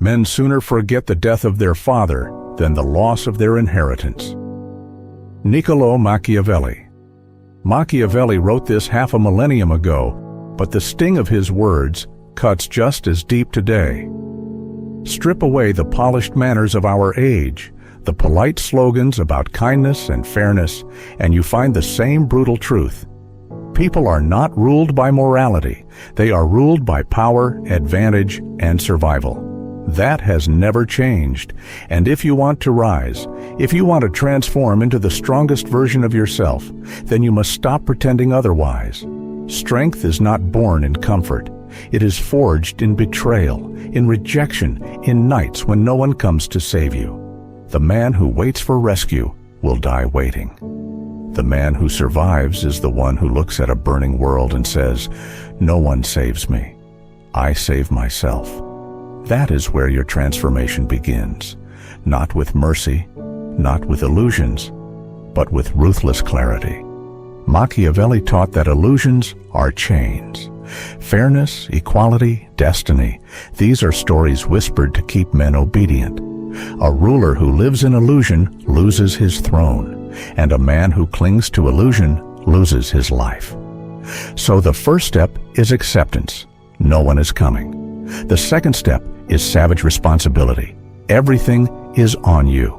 Men sooner forget the death of their father than the loss of their inheritance. Niccolò Machiavelli. Machiavelli wrote this half a millennium ago, but the sting of his words cuts just as deep today. Strip away the polished manners of our age, the polite slogans about kindness and fairness, and you find the same brutal truth. People are not ruled by morality. They are ruled by power, advantage, and survival. That has never changed. And if you want to rise, if you want to transform into the strongest version of yourself, then you must stop pretending otherwise. Strength is not born in comfort. It is forged in betrayal, in rejection, in nights when no one comes to save you. The man who waits for rescue will die waiting. The man who survives is the one who looks at a burning world and says, "No one saves me. I save myself." That is where your transformation begins, not with mercy, not with illusions, but with ruthless clarity. Machiavelli taught that illusions are chains. Fairness, equality, destiny, these are stories whispered to keep men obedient. A ruler who lives in illusion loses his throne, and a man who clings to illusion loses his life. So the first step is acceptance. No one is coming. The second step is savage responsibility. Everything is on you.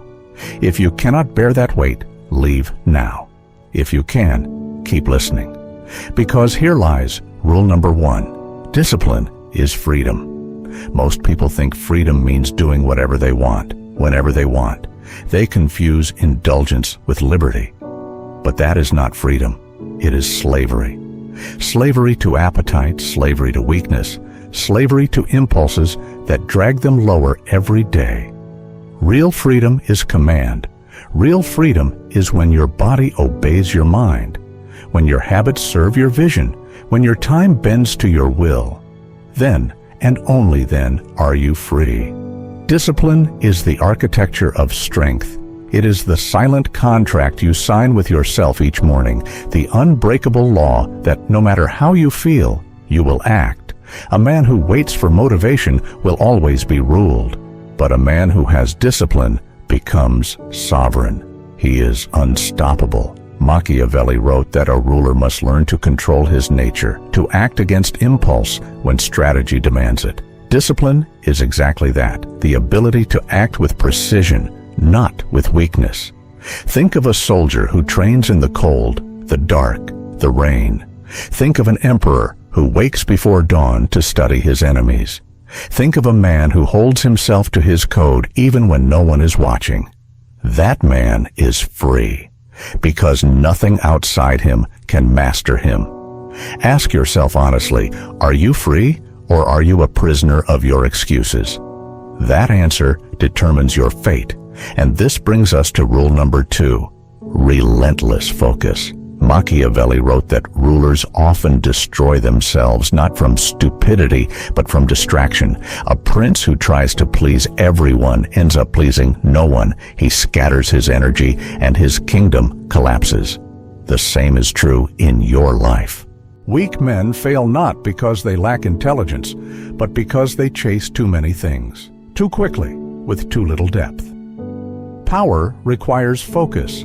If you cannot bear that weight, leave now. If you can, keep listening. Because here lies rule number 1. Discipline is freedom. Most people think freedom means doing whatever they want, whenever they want. They confuse indulgence with liberty. But that is not freedom. It is slavery. Slavery to appetite, slavery to weakness, slavery to impulses that drag them lower every day. Real freedom is command. Real freedom is when your body obeys your mind, when your habits serve your vision, when your time bends to your will. Then, and only then, are you free. Discipline is the architecture of strength. It is the silent contract you sign with yourself each morning, the unbreakable law that no matter how you feel, you will act. A man who waits for motivation will always be ruled, but a man who has discipline becomes sovereign. He is unstoppable. Machiavelli wrote that a ruler must learn to control his nature, to act against impulse when strategy demands it. Discipline is exactly that, the ability to act with precision, not with weakness. Think of a soldier who trains in the cold, the dark, the rain. Think of an emperor who wakes before dawn to study his enemies. Think of a man who holds himself to his code even when no one is watching. That man is free, because nothing outside him can master him. Ask yourself honestly, are you free or are you a prisoner of your excuses? That answer determines your fate. And this brings us to rule number 2, relentless focus. Machiavelli wrote that rulers often destroy themselves not from stupidity, but from distraction. A prince who tries to please everyone ends up pleasing no one. He scatters his energy and his kingdom collapses. The same is true in your life. Weak men fail not because they lack intelligence, but because they chase too many things, too quickly, with too little depth. Power requires focus.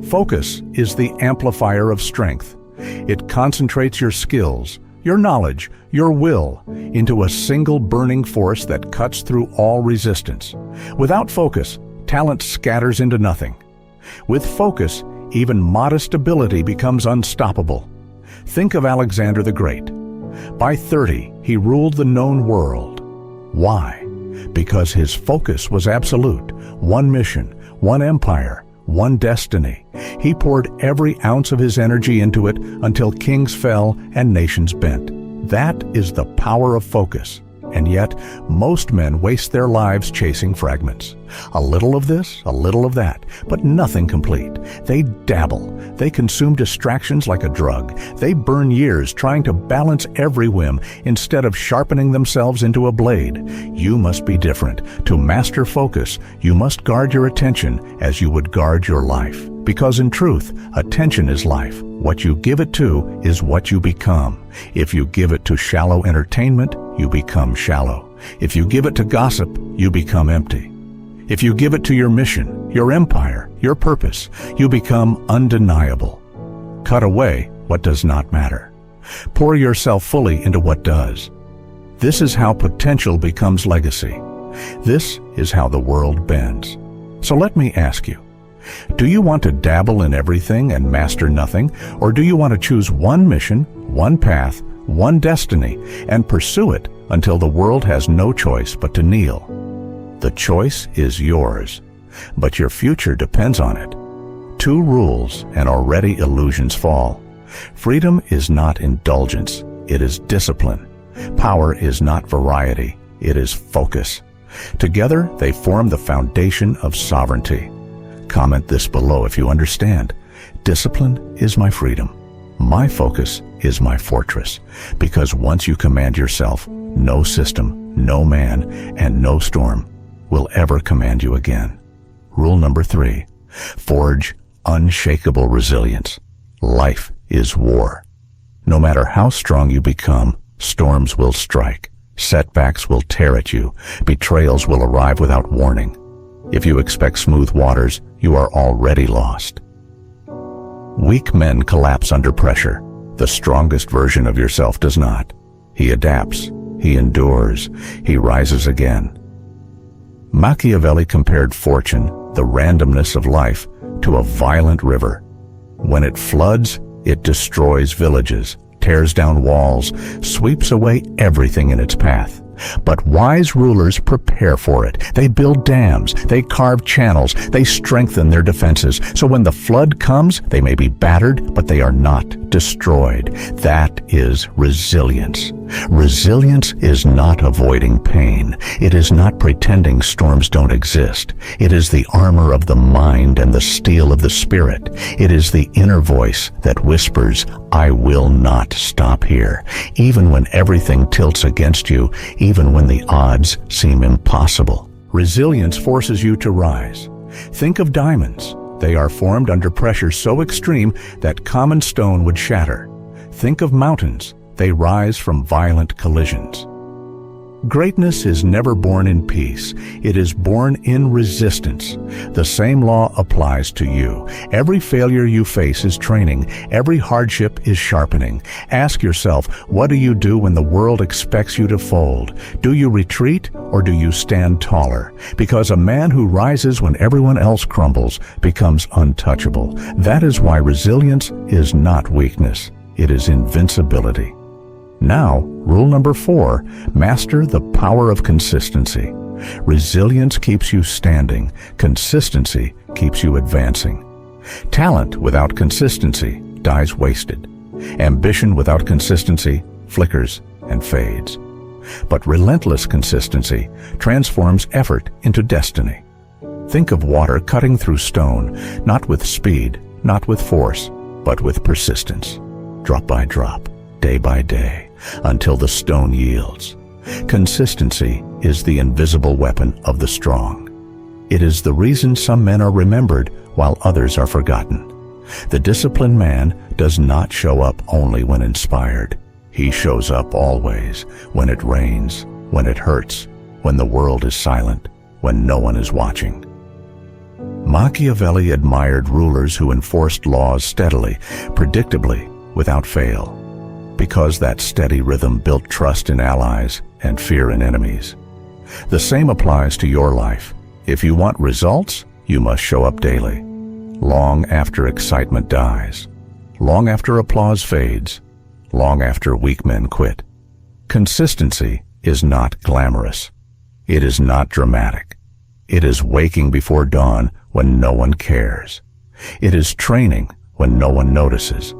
Focus is the amplifier of strength. It concentrates your skills, your knowledge, your will into a single burning force that cuts through all resistance. Without focus, talent scatters into nothing. With focus, even modest ability becomes unstoppable. Think of Alexander the Great. By 30, he ruled the known world. Why? Because his focus was absolute. One mission, one empire, one destiny. He poured every ounce of his energy into it until kings fell and nations bent. That is the power of focus. And yet, most men waste their lives chasing fragments. A little of this, a little of that, but nothing complete. They dabble. They consume distractions like a drug. They burn years trying to balance every whim instead of sharpening themselves into a blade. You must be different. To master focus, you must guard your attention as you would guard your life. Because in truth, attention is life. What you give it to is what you become. If you give it to shallow entertainment, you become shallow. If you give it to gossip, you become empty. If you give it to your mission, your empire, your purpose, you become undeniable. Cut away what does not matter. Pour yourself fully into what does. This is how potential becomes legacy. This is how the world bends. So let me ask you, do you want to dabble in everything and master nothing, or do you want to choose one mission, one path, one destiny, and pursue it until the world has no choice but to kneel? The choice is yours, but your future depends on it. 2 rules and already illusions fall. Freedom is not indulgence, it is discipline. Power is not variety, it is focus. Together, they form the foundation of sovereignty. Comment this below if you understand. Discipline is my freedom. My focus is my fortress, because once you command yourself, no system, no man, and no storm will ever command you again. Rule number 3, forge unshakable resilience. Life is war. No matter how strong you become, storms will strike. Setbacks will tear at you. Betrayals will arrive without warning. If you expect smooth waters, you are already lost. Weak men collapse under pressure. The strongest version of yourself does not. He adapts. He endures. He rises again. Machiavelli compared fortune, the randomness of life, to a violent river. When it floods, it destroys villages, tears down walls, sweeps away everything in its path. But wise rulers prepare for it. They build dams, they carve channels, they strengthen their defenses, so when the flood comes, they may be battered, but they are not destroyed. That is resilience. Resilience is not avoiding pain. It is not pretending storms don't exist. It is the armor of the mind and the steel of the spirit. It is the inner voice that whispers, I will not stop here, even when everything tilts against you, even when the odds seem impossible. Resilience forces you to rise. Think of diamonds. They are formed under pressure so extreme that common stone would shatter. Think of mountains. They rise from violent collisions. Greatness is never born in peace. It is born in resistance. The same law applies to you. Every failure you face is training. Every hardship is sharpening. Ask yourself, what do you do when the world expects you to fold? Do you retreat or do you stand taller? Because a man who rises when everyone else crumbles becomes untouchable. That is why resilience is not weakness. It is invincibility. Now, rule number 4, master the power of consistency. Resilience keeps you standing. Consistency keeps you advancing. Talent without consistency dies wasted. Ambition without consistency flickers and fades. But relentless consistency transforms effort into destiny. Think of water cutting through stone, not with speed, not with force, but with persistence. Drop by drop, day by day, until the stone yields. Consistency is the invisible weapon of the strong. It is the reason some men are remembered while others are forgotten. The disciplined man does not show up only when inspired. He shows up always, when it rains, when it hurts, when the world is silent, when no one is watching. Machiavelli admired rulers who enforced laws steadily, predictably, without fail, because that steady rhythm built trust in allies and fear in enemies. The same applies to your life. If you want results, you must show up daily, long after excitement dies, long after applause fades, long after weak men quit. Consistency is not glamorous. It is not dramatic. It is waking before dawn when no one cares. It is training when no one notices.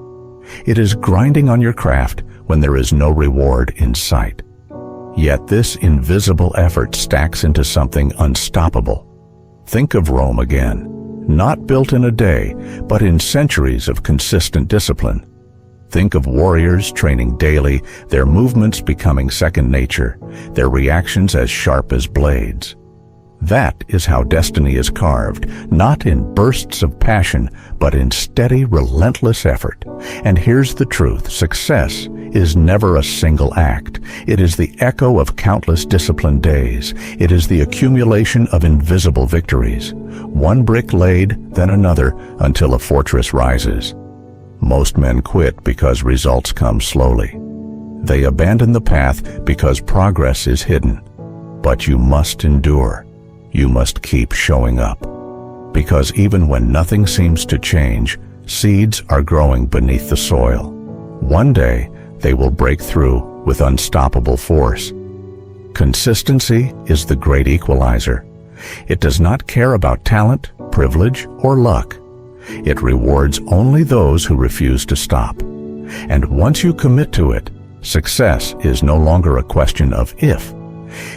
It is grinding on your craft when there is no reward in sight. Yet this invisible effort stacks into something unstoppable. Think of Rome again, not built in a day, but in centuries of consistent discipline. Think of warriors training daily, their movements becoming second nature, their reactions as sharp as blades. That is how destiny is carved, not in bursts of passion, but in steady, relentless effort. And here's the truth: success is never a single act. It is the echo of countless disciplined days. It is the accumulation of invisible victories. One brick laid, then another, until a fortress rises. Most men quit because results come slowly. They abandon the path because progress is hidden. But you must endure. You must keep showing up. Because even when nothing seems to change, seeds are growing beneath the soil. One day, they will break through with unstoppable force. Consistency is the great equalizer. It does not care about talent, privilege, or luck. It rewards only those who refuse to stop. And once you commit to it, success is no longer a question of if.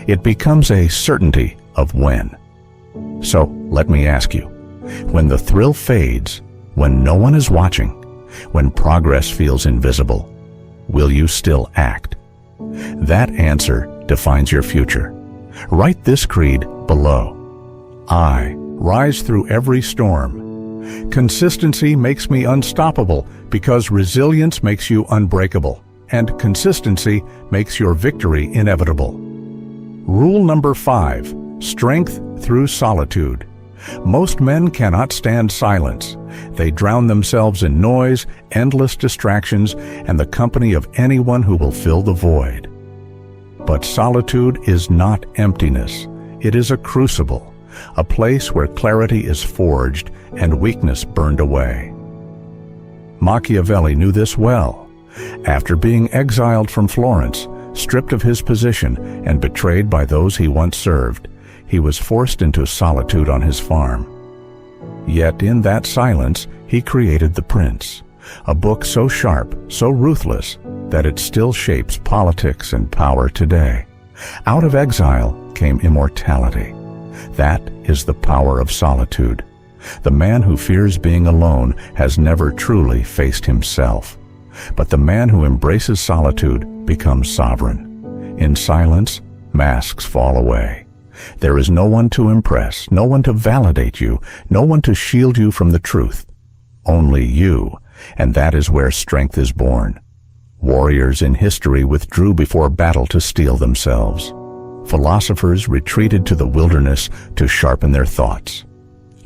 It becomes a certainty of when. So let me ask you, when the thrill fades, when no one is watching, when progress feels invisible, will you still act? That answer defines your future. Write this creed below. I rise through every storm. Consistency makes me unstoppable because resilience makes you unbreakable, and consistency makes your victory inevitable. Rule number 5. Strength through solitude. Most men cannot stand silence. They drown themselves in noise, endless distractions, and the company of anyone who will fill the void. But solitude is not emptiness. It is a crucible, a place where clarity is forged and weakness burned away. Machiavelli knew this well. After being exiled from Florence, stripped of his position, and betrayed by those he once served, he was forced into solitude on his farm. Yet in that silence, he created The Prince, a book so sharp, so ruthless, that it still shapes politics and power today. Out of exile came immortality. That is the power of solitude. The man who fears being alone has never truly faced himself. But the man who embraces solitude becomes sovereign. In silence, masks fall away. There is no one to impress, no one to validate you, no one to shield you from the truth. Only you, and that is where strength is born. Warriors in history withdrew before battle to steel themselves. Philosophers retreated to the wilderness to sharpen their thoughts.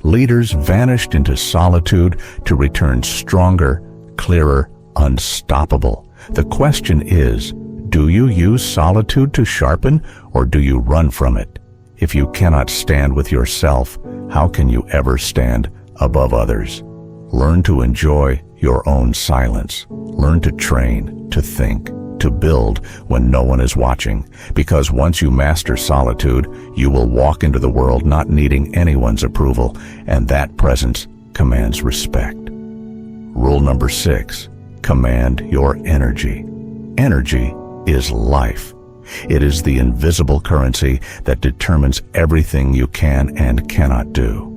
Leaders vanished into solitude to return stronger, clearer, unstoppable. The question is, do you use solitude to sharpen, or do you run from it? If you cannot stand with yourself, how can you ever stand above others? Learn to enjoy your own silence. Learn to train, to think, to build when no one is watching, because once you master solitude, you will walk into the world not needing anyone's approval, and that presence commands respect. Rule number 6. Command your energy. Energy is life. It is the invisible currency that determines everything you can and cannot do.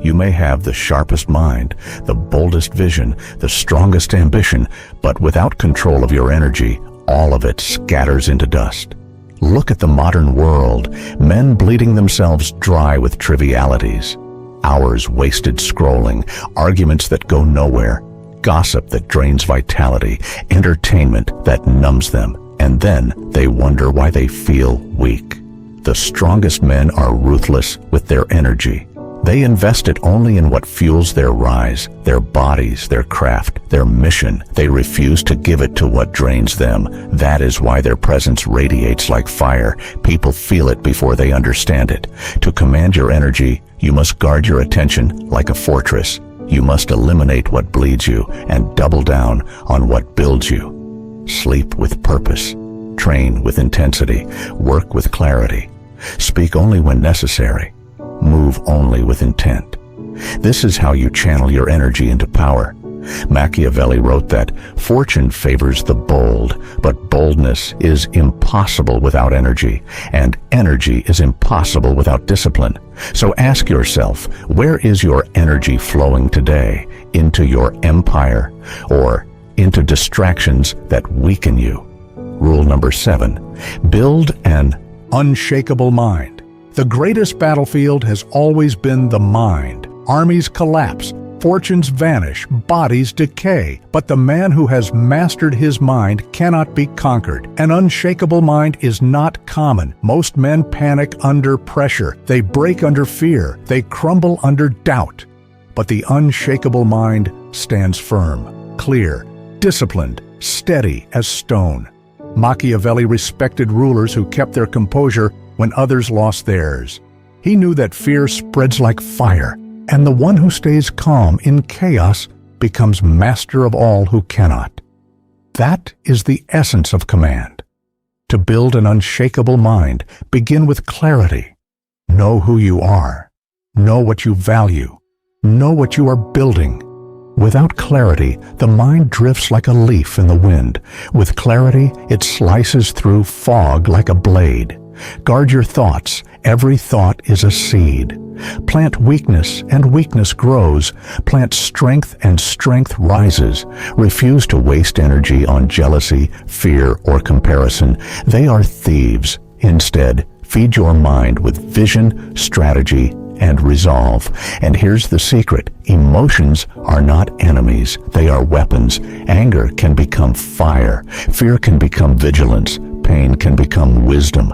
You may have the sharpest mind, the boldest vision, the strongest ambition, but without control of your energy, all of it scatters into dust. Look at the modern world, men bleeding themselves dry with trivialities. Hours wasted scrolling, arguments that go nowhere, gossip that drains vitality, entertainment that numbs them, and then they wonder why they feel weak. The strongest men are ruthless with their energy. They invest it only in what fuels their rise, their bodies, their craft, their mission. They refuse to give it to what drains them. That is why their presence radiates like fire. People feel it before they understand it. To command your energy, you must guard your attention like a fortress. You must eliminate what bleeds you and double down on what builds you. Sleep with purpose. Train with intensity. Work with clarity. Speak only when necessary. Move only with intent. This is how you channel your energy into power. Machiavelli wrote that fortune favors the bold, but boldness is impossible without energy, and energy is impossible without discipline. So ask yourself, where is your energy flowing today? Into your empire or into distractions that weaken you? Rule number 7, build an unshakable mind. The greatest battlefield has always been the mind. Armies collapse, fortunes vanish, bodies decay. But the man who has mastered his mind cannot be conquered. An unshakable mind is not common. Most men panic under pressure. They break under fear. They crumble under doubt. But the unshakable mind stands firm, clear, disciplined, steady as stone. Machiavelli respected rulers who kept their composure when others lost theirs. He knew that fear spreads like fire, and the one who stays calm in chaos becomes master of all who cannot. That is the essence of command. To build an unshakable mind, begin with clarity. Know who you are. Know what you value. Know what you are building. Without clarity, the mind drifts like a leaf in the wind. With clarity, it slices through fog like a blade. Guard your thoughts. Every thought is a seed. Plant weakness, and weakness grows. Plant strength, and strength rises. Refuse to waste energy on jealousy, fear, or comparison. They are thieves. Instead, feed your mind with vision, strategy, and resolve. And here's the secret. Emotions are not enemies. They are weapons. Anger can become fire. Fear can become vigilance. Pain can become wisdom.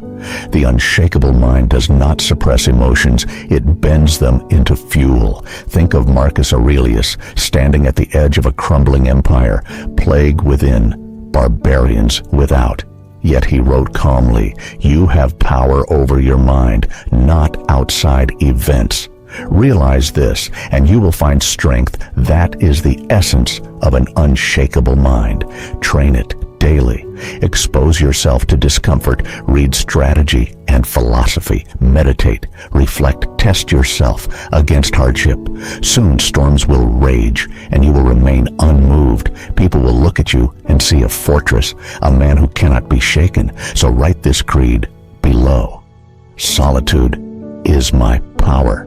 The unshakable mind does not suppress emotions. It bends them into fuel. Think of Marcus Aurelius standing at the edge of a crumbling empire, plague within, barbarians without. Yet he wrote calmly, "You have power over your mind, not outside events." Realize this, and you will find strength. That is the essence of an unshakable mind. Train it daily. Expose yourself to discomfort. Read strategy and philosophy. Meditate, reflect, test yourself against hardship. Soon storms will rage, and you will remain unmoved. People will look at you and see a fortress, a man who cannot be shaken. So write this creed below. Solitude is my power.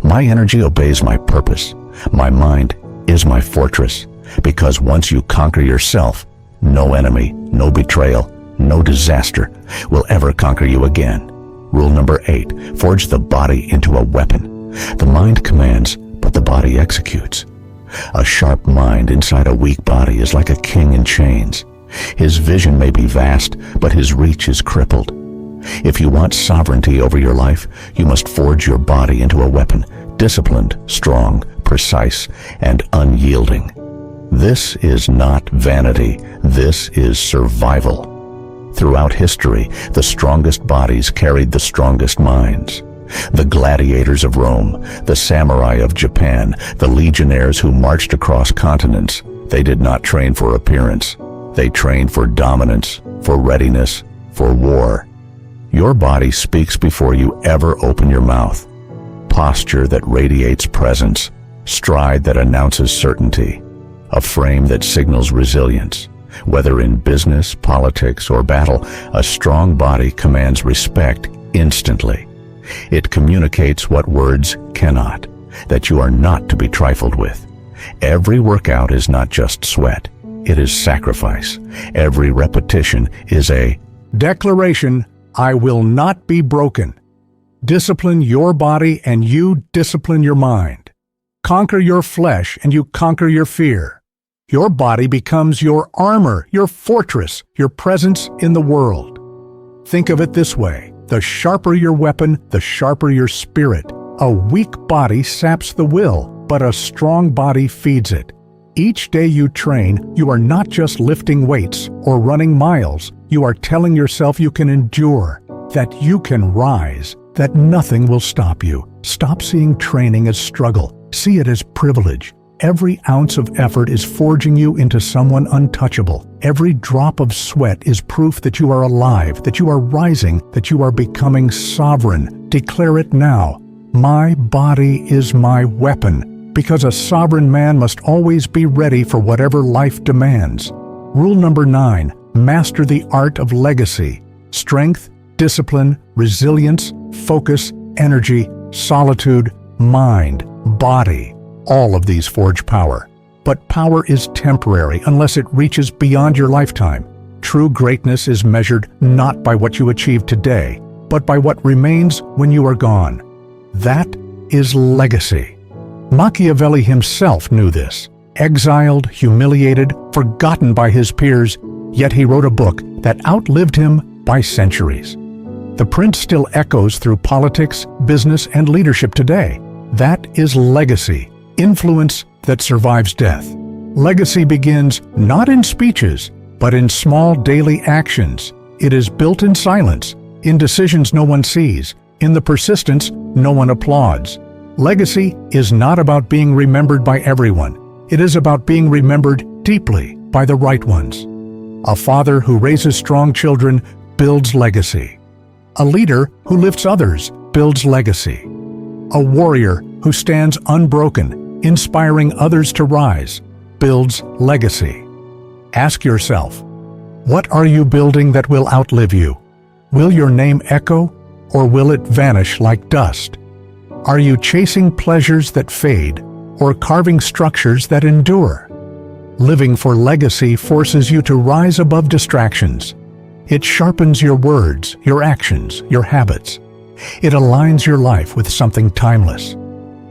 My energy obeys my purpose. My mind is my fortress. Because once you conquer yourself, no enemy, no betrayal, no disaster will ever conquer you again. Rule number 8, forge the body into a weapon. The mind commands, but the body executes. A sharp mind inside a weak body is like a king in chains. His vision may be vast, but his reach is crippled. If you want sovereignty over your life, you must forge your body into a weapon, disciplined, strong, precise, and unyielding. This is not vanity. This is survival. Throughout history, the strongest bodies carried the strongest minds. The gladiators of Rome, the samurai of Japan, the legionnaires who marched across continents, they did not train for appearance. They trained for dominance, for readiness, for war. Your body speaks before you ever open your mouth. Posture that radiates presence, stride that announces certainty, a frame that signals resilience. Whether in business, politics, or battle, a strong body commands respect instantly. It communicates what words cannot, that you are not to be trifled with. Every workout is not just sweat, it is sacrifice. Every repetition is a declaration, I will not be broken. Discipline your body and you discipline your mind. Conquer your flesh and you conquer your fear. Your body becomes your armor, your fortress, your presence in the world. Think of it this way. The sharper your weapon, the sharper your spirit. A weak body saps the will, but a strong body feeds it. Each day you train, you are not just lifting weights or running miles. You are telling yourself you can endure, that you can rise, that nothing will stop you. Stop seeing training as struggle. See it as privilege. Every ounce of effort is forging you into someone untouchable. Every drop of sweat is proof that you are alive, that you are rising, that you are becoming sovereign. Declare it now. My body is my weapon, because a sovereign man must always be ready for whatever life demands. Rule number 9, master the art of legacy. Strength, discipline, resilience, focus, energy, solitude, mind, body. All of these forge power. But power is temporary unless it reaches beyond your lifetime. True greatness is measured not by what you achieve today, but by what remains when you are gone. That is legacy. Machiavelli himself knew this. Exiled, humiliated, forgotten by his peers, yet he wrote a book that outlived him by centuries. The print still echoes through politics, business, and leadership today. That is legacy, influence that survives death. Legacy begins not in speeches, but in small daily actions. It is built in silence, in decisions no one sees, in the persistence no one applauds. Legacy is not about being remembered by everyone. It is about being remembered deeply by the right ones. A father who raises strong children builds legacy. A leader who lifts others builds legacy. A warrior who stands unbroken, inspiring others to rise, builds legacy. Ask yourself, what are you building that will outlive you? Will your name echo, or will it vanish like dust? Are you chasing pleasures that fade, or carving structures that endure? Living for legacy forces you to rise above distractions. It sharpens your words, your actions, your habits. It aligns your life with something timeless.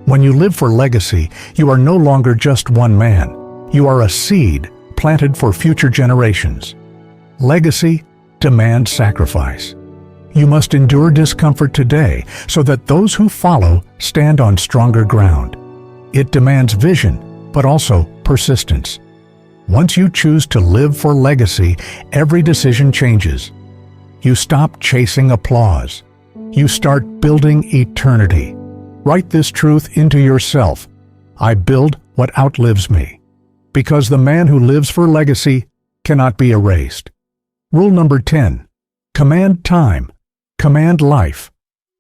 When you live for legacy, you are no longer just one man. You are a seed planted for future generations. Legacy demands sacrifice. You must endure discomfort today so that those who follow stand on stronger ground. It demands vision, but also persistence. Once you choose to live for legacy, every decision changes. You stop chasing applause. You start building eternity. Write this truth into yourself. I build what outlives me. Because the man who lives for legacy cannot be erased. Rule number 10. Command time. Command life.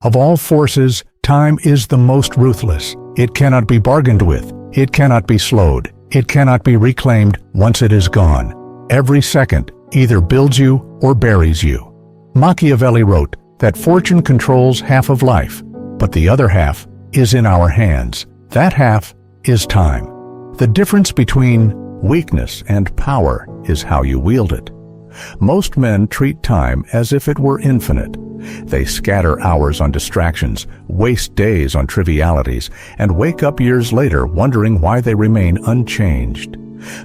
Of all forces, time is the most ruthless. It cannot be bargained with. It cannot be slowed. It cannot be reclaimed once it is gone. Every second either builds you or buries you. Machiavelli wrote that fortune controls half of life, but the other half is in our hands. That half is time. The difference between weakness and power is how you wield it. Most men treat time as if it were infinite. They scatter hours on distractions, waste days on trivialities, and wake up years later wondering why they remain unchanged.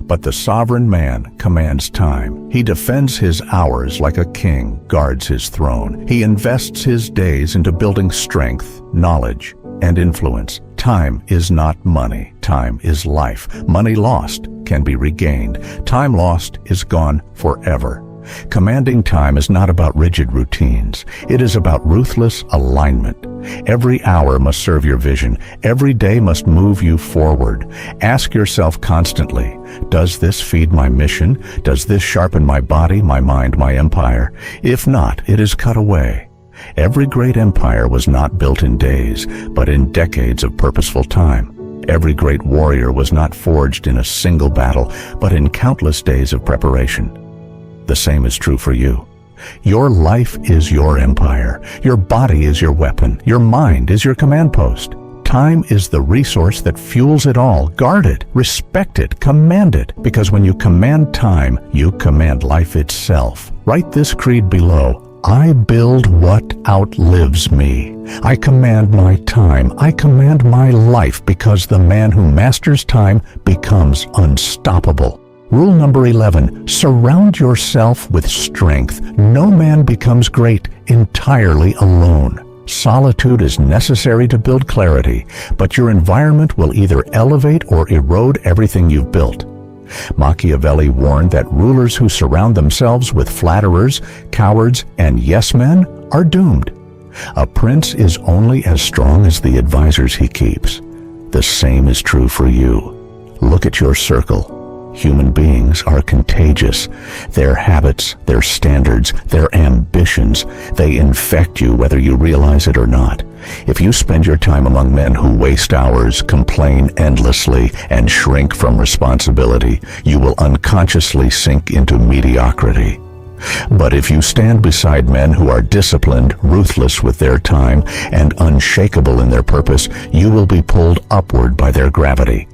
But the sovereign man commands time. He defends his hours like a king guards his throne. He invests his days into building strength, knowledge, and influence. Time is not money. Time is life. Money lost can be regained. Time lost is gone forever. Commanding time is not about rigid routines. It is about ruthless alignment. Every hour must serve your vision. Every day must move you forward. Ask yourself constantly, does this feed my mission? Does this sharpen my body, my mind, my empire? If not, it is cut away. Every great empire was not built in days, but in decades of purposeful time. Every great warrior was not forged in a single battle, but in countless days of preparation. The same is true for you. Your life is your empire. Your body is your weapon. Your mind is your command post. Time is the resource that fuels it all. Guard it, respect it, command it, because when you command time, you command life itself. Write this creed below. I build what outlives me. I command my time. I command my life, because the man who masters time becomes unstoppable. Rule number 11, surround yourself with strength. No man becomes great entirely alone. Solitude is necessary to build clarity, but your environment will either elevate or erode everything you've built. Machiavelli warned that rulers who surround themselves with flatterers, cowards, and yes-men are doomed. A prince is only as strong as the advisors he keeps. The same is true for you. Look at your circle. Human beings are contagious. Their habits, their standards, their ambitions, they infect you whether you realize it or not. If you spend your time among men who waste hours, complain endlessly, and shrink from responsibility, you will unconsciously sink into mediocrity. But if you stand beside men who are disciplined, ruthless with their time, and unshakable in their purpose, you will be pulled upward by their gravity.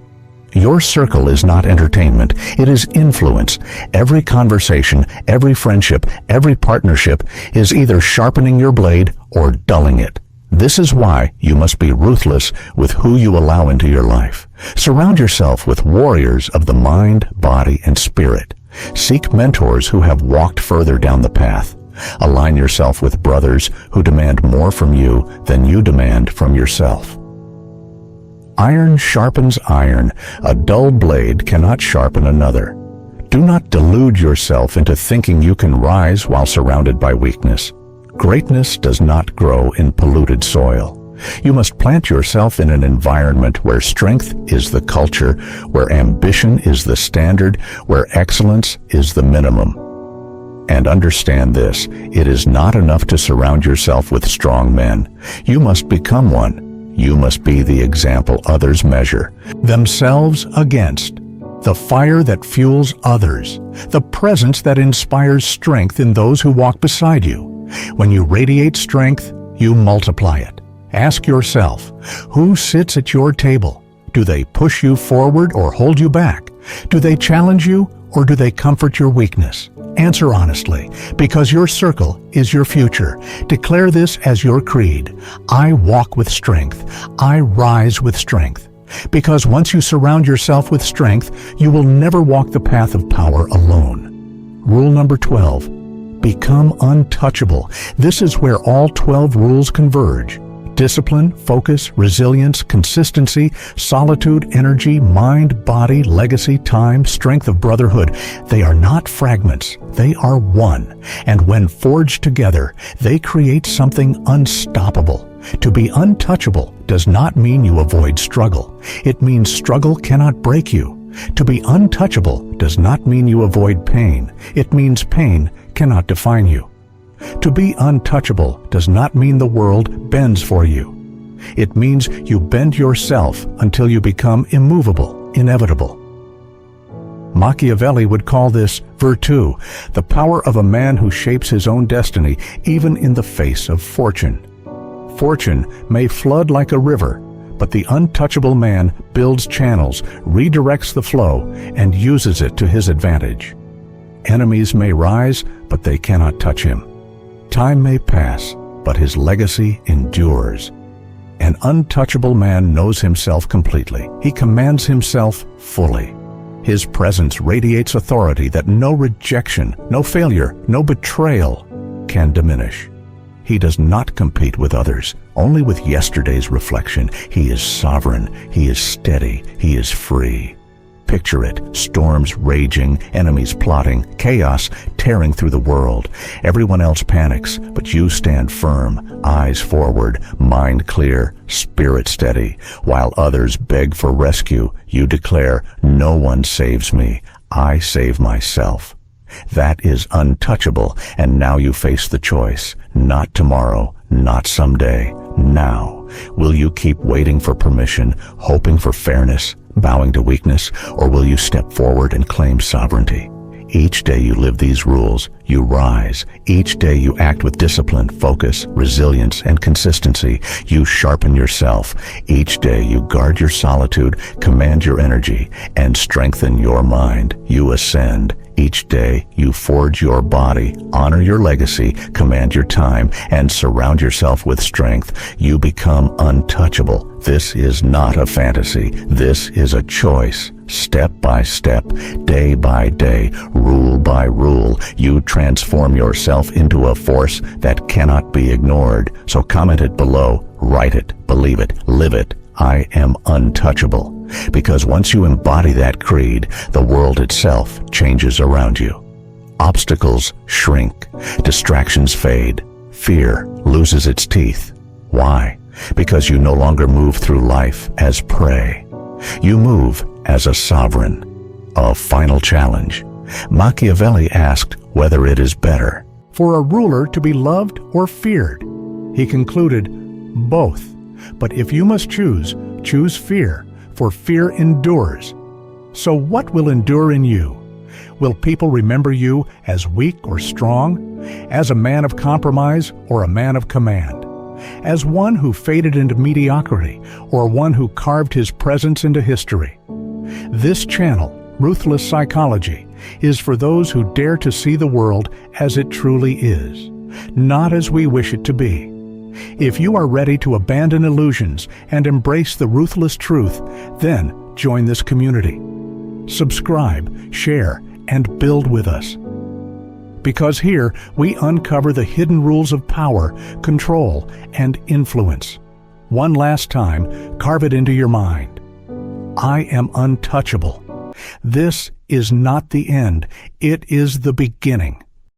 Your circle is not entertainment, it is influence. Every conversation, every friendship, every partnership is either sharpening your blade or dulling it. This is why you must be ruthless with who you allow into your life. Surround yourself with warriors of the mind, body, and spirit. Seek mentors who have walked further down the path. Align yourself with brothers who demand more from you than you demand from yourself. Iron sharpens iron. A dull blade cannot sharpen another. Do not delude yourself into thinking you can rise while surrounded by weakness. Greatness does not grow in polluted soil. You must plant yourself in an environment where strength is the culture, where ambition is the standard, where excellence is the minimum. And understand this, it is not enough to surround yourself with strong men. You must become one. You must be the example others measure themselves against, the fire that fuels others, the presence that inspires strength in those who walk beside you. When you radiate strength, you multiply it. Ask yourself, who sits at your table? Do they push you forward or hold you back? Do they challenge you or do they comfort your weakness? Answer honestly, because your circle is your future. Declare this as your creed. I walk with strength. I rise with strength. Because once you surround yourself with strength, you will never walk the path of power alone. Rule number 12. Become untouchable. This is where all 12 rules converge. Discipline, focus, resilience, consistency, solitude, energy, mind, body, legacy, time, strength of brotherhood. They are not fragments. They are one. And when forged together, they create something unstoppable. To be untouchable does not mean you avoid struggle. It means struggle cannot break you. To be untouchable does not mean you avoid pain. It means pain cannot define you. To be untouchable does not mean the world bends for you. It means you bend yourself until you become immovable, inevitable. Machiavelli would call this virtù, the power of a man who shapes his own destiny even in the face of fortune. Fortune may flood like a river, but the untouchable man builds channels, redirects the flow, and uses it to his advantage. Enemies may rise, but they cannot touch him. Time may pass, but his legacy endures. An untouchable man knows himself completely. He commands himself fully. His presence radiates authority that no rejection, no failure, no betrayal can diminish. He does not compete with others, only with yesterday's reflection. He is sovereign, he is steady, he is free. Picture it, storms raging, enemies plotting, chaos tearing through the world. Everyone else panics, but you stand firm, eyes forward, mind clear, spirit steady. While others beg for rescue, you declare, no one saves me, I save myself. That is untouchable, and now you face the choice. Not tomorrow, not someday, now. Will you keep waiting for permission, hoping for fairness, bowing to weakness, or will you step forward and claim sovereignty? Each day you live these rules, you rise. Each day you act with discipline, focus, resilience, and consistency. You sharpen yourself. Each day you guard your solitude, command your energy, and strengthen your mind. You ascend. Each day you forge your body, honor your legacy, command your time, and surround yourself with strength. You become untouchable. This is not a fantasy. This is a choice. Step by step, day by day, rule by rule, you transform yourself into a force that cannot be ignored. So comment it below, write it, believe it, live it. I am untouchable. Because once you embody that creed, the world itself changes around you. Obstacles shrink, distractions fade, fear loses its teeth. Why? Because you no longer move through life as prey. You move as a sovereign. A final challenge. Machiavelli asked whether it is better for a ruler to be loved or feared. He concluded, both. But if you must choose, choose fear, for fear endures. So what will endure in you? Will people remember you as weak or strong? As a man of compromise or a man of command? As one who faded into mediocrity or one who carved his presence into history? This channel, Ruthless Psychology, is for those who dare to see the world as it truly is, not as we wish it to be. If you are ready to abandon illusions and embrace the ruthless truth, then join this community. Subscribe, share, and build with us. Because here we uncover the hidden rules of power, control, and influence. One last time, carve it into your mind. I am untouchable. This is not the end. It is the beginning.